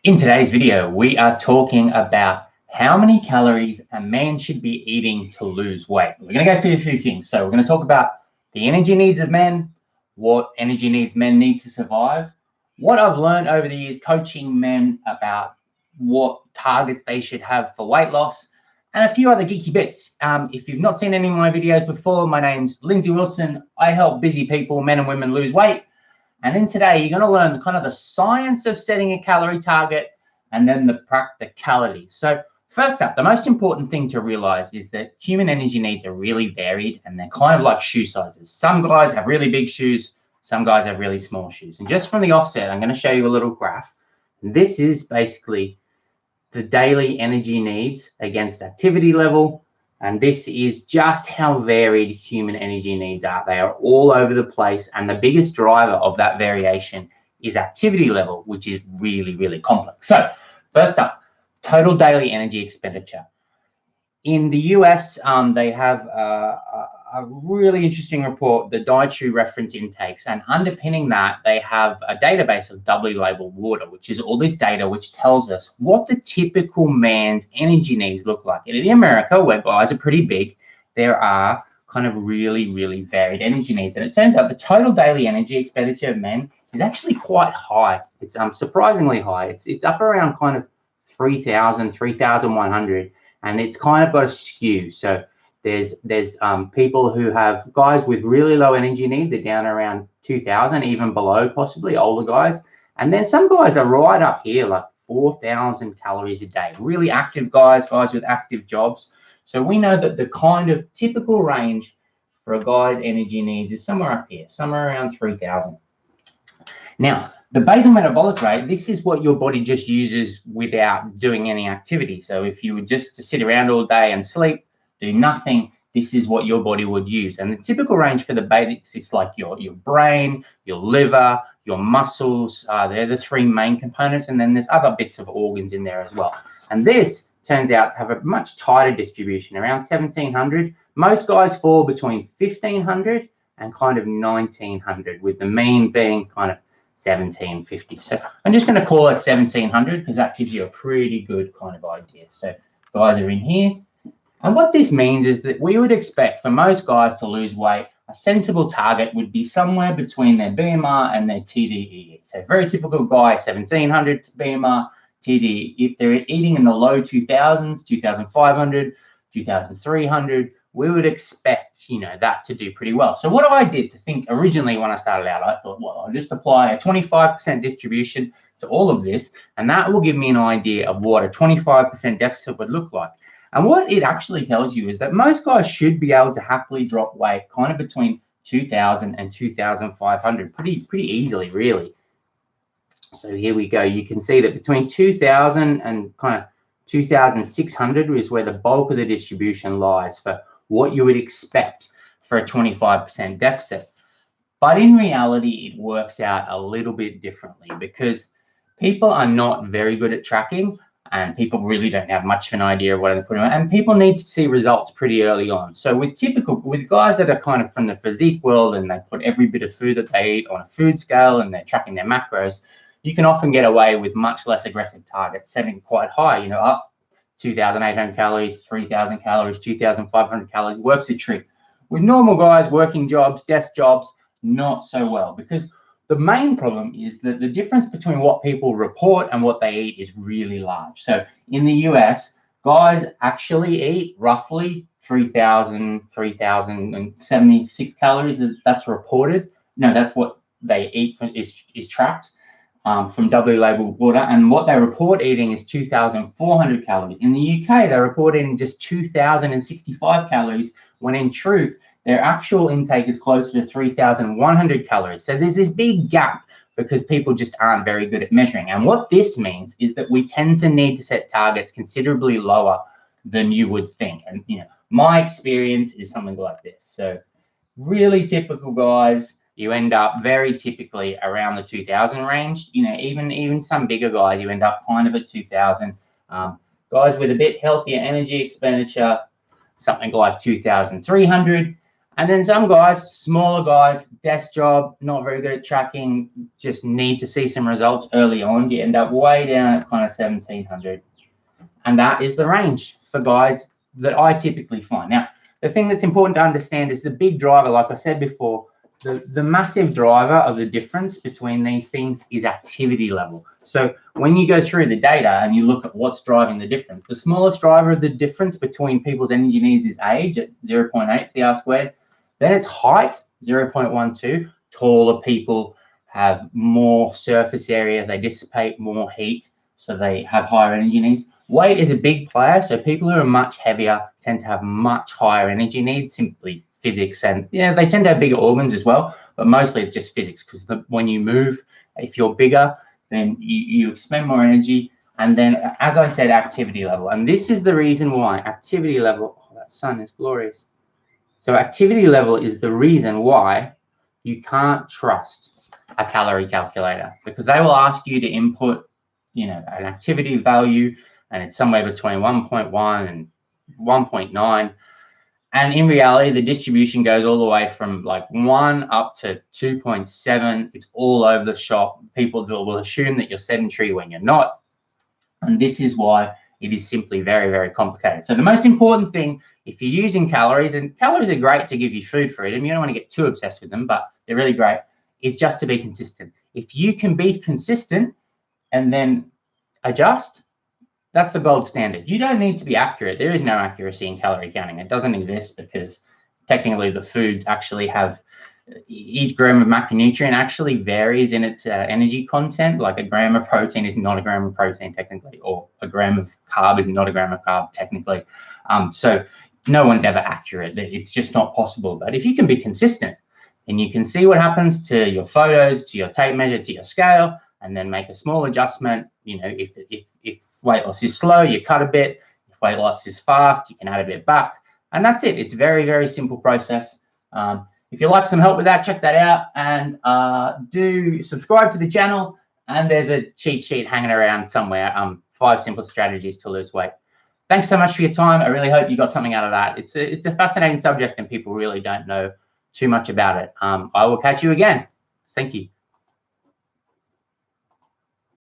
In today's video, we are talking about how many calories a man should be eating to lose weight. We're going to go through a few things. So we're going to talk about the energy needs of men, what energy needs men need to survive, what I've learned over the years coaching men about what targets they should have for weight loss, and a few other geeky bits. If you've not seen any of my videos before, my name's Lindsay Wilson. I help busy people, men and women, lose weight. And then today, you're going to learn kind of the science of setting a calorie target and then the practicality. So first up, the most important thing to realize is that human energy needs are really varied and they're kind of like shoe sizes. Some guys have really big shoes, some guys have really small shoes. And just from the offset, I'm going to show you a little graph. This is basically the daily energy needs against activity level. And this is just how varied human energy needs are. They are all over the place. And the biggest driver of that variation is activity level, which is really, really complex. So first up, total daily energy expenditure. In the US, they have a really interesting report, the dietary reference intakes, and underpinning that, they have a database of doubly labeled water, which is all this data which tells us what the typical man's energy needs look like. And in America, where guys are pretty big, there are kind of really, really varied energy needs. And it turns out the total daily energy expenditure of men is actually quite high. It's surprisingly high. It's up around kind of 3,000, 3,100, and it's kind of got a skew. So there's people who have guys with really low energy needs are down around 2,000, even below, possibly older guys. And then some guys are right up here, like 4,000 calories a day. Really active guys with active jobs. So we know that the kind of typical range for a guy's energy needs is somewhere up here, somewhere around 3,000. Now, the basal metabolic rate, this is what your body just uses without doing any activity. So if you were just to sit around all day and sleep, do nothing, this is what your body would use. And the typical range for the beta, it's like your brain, your liver, your muscles, they're the three main components, and then there's other bits of organs in there as well. And this turns out to have a much tighter distribution, around 1,700. Most guys fall between 1,500 and kind of 1,900, with the mean being kind of 1,750. So I'm just going to call it 1,700 because that gives you a pretty good kind of idea. So guys are in here. And what this means is that we would expect for most guys to lose weight, a sensible target would be somewhere between their BMR and their TDEE. So very typical guy, 1,700 BMR, TDEE. If they're eating in the low 2,000s, 2,500, 2,300, we would expect, that to do pretty well. So what I did to think originally when I started out, I thought, well, I'll just apply a 25% distribution to all of this, and that will give me an idea of what a 25% deficit would look like. And what it actually tells you is that most guys should be able to happily drop weight kind of between 2,000 and 2,500 pretty easily, really. So here we go. You can see that between 2,000 and kind of 2,600 is where the bulk of the distribution lies for what you would expect for a 25% deficit. But in reality, it works out a little bit differently because people are not very good at tracking. And people really don't have much of an idea of what they're putting on. And people need to see results pretty early on. So with guys that are kind of from the physique world and they put every bit of food that they eat on a food scale and they're tracking their macros, you can often get away with much less aggressive targets, setting quite high, up 2,800 calories, 3,000 calories, 2,500 calories, works a treat. With normal guys, working jobs, desk jobs, not so well, because the main problem is that the difference between what people report and what they eat is really large. So in the US, guys actually eat roughly 3,076 calories. That's reported. No, that's what they eat is tracked from doubly labeled water. And what they report eating is 2,400 calories. In the UK, they report eating just 2,065 calories, when in truth, their actual intake is closer to 3,100 calories. So there's this big gap because people just aren't very good at measuring. And what this means is that we tend to need to set targets considerably lower than you would think. And, my experience is something like this. So really typical guys, you end up very typically around the 2,000 range. Even some bigger guys, you end up kind of at 2,000. Guys with a bit healthier energy expenditure, something like 2,300. And then some guys, smaller guys, desk job, not very good at tracking, just need to see some results early on. You end up way down at kind of 1700. And that is the range for guys that I typically find. Now, the thing that's important to understand is the big driver, like I said before, the massive driver of the difference between these things is activity level. So when you go through the data and you look at what's driving the difference, the smallest driver of the difference between people's energy needs is age at 0.8 PR squared. Then it's height, 0.12. Taller people have more surface area, they dissipate more heat, so they have higher energy needs. Weight is a big player, so people who are much heavier tend to have much higher energy needs, simply physics, and yeah, they tend to have bigger organs as well, but mostly it's just physics, because when you move, if you're bigger, then you expend more energy. And then, as I said, activity level, and this is the reason why activity level, oh, that sun is glorious. So activity level is the reason why you can't trust a calorie calculator, because they will ask you to input, an activity value, and it's somewhere between 1.1 and 1.9. And in reality, the distribution goes all the way from like 1 up to 2.7. It's all over the shop. People will assume that you're sedentary when you're not. And this is why it is simply very, very complicated. So the most important thing, if you're using calories, and calories are great to give you food freedom, you don't want to get too obsessed with them, but they're really great, is just to be consistent. If you can be consistent and then adjust, that's the gold standard. You don't need to be accurate. There is no accuracy in calorie counting. It doesn't exist, because technically the foods actually have, each gram of macronutrient actually varies in its energy content. Like a gram of protein is not a gram of protein technically, or a gram of carb is not a gram of carb technically. So no one's ever accurate. It's just not possible. But if you can be consistent and you can see what happens to your photos, to your tape measure, to your scale, and then make a small adjustment, if weight loss is slow, you cut a bit. If weight loss is fast, you can add a bit back. And that's it. It's a very, very simple process. If you'd like some help with that, check that out, and do subscribe to the channel. And there's a cheat sheet hanging around somewhere, 5 simple strategies to lose weight. Thanks so much for your time. I really hope you got something out of that. It's a fascinating subject, and people really don't know too much about it. I will catch you again. Thank you.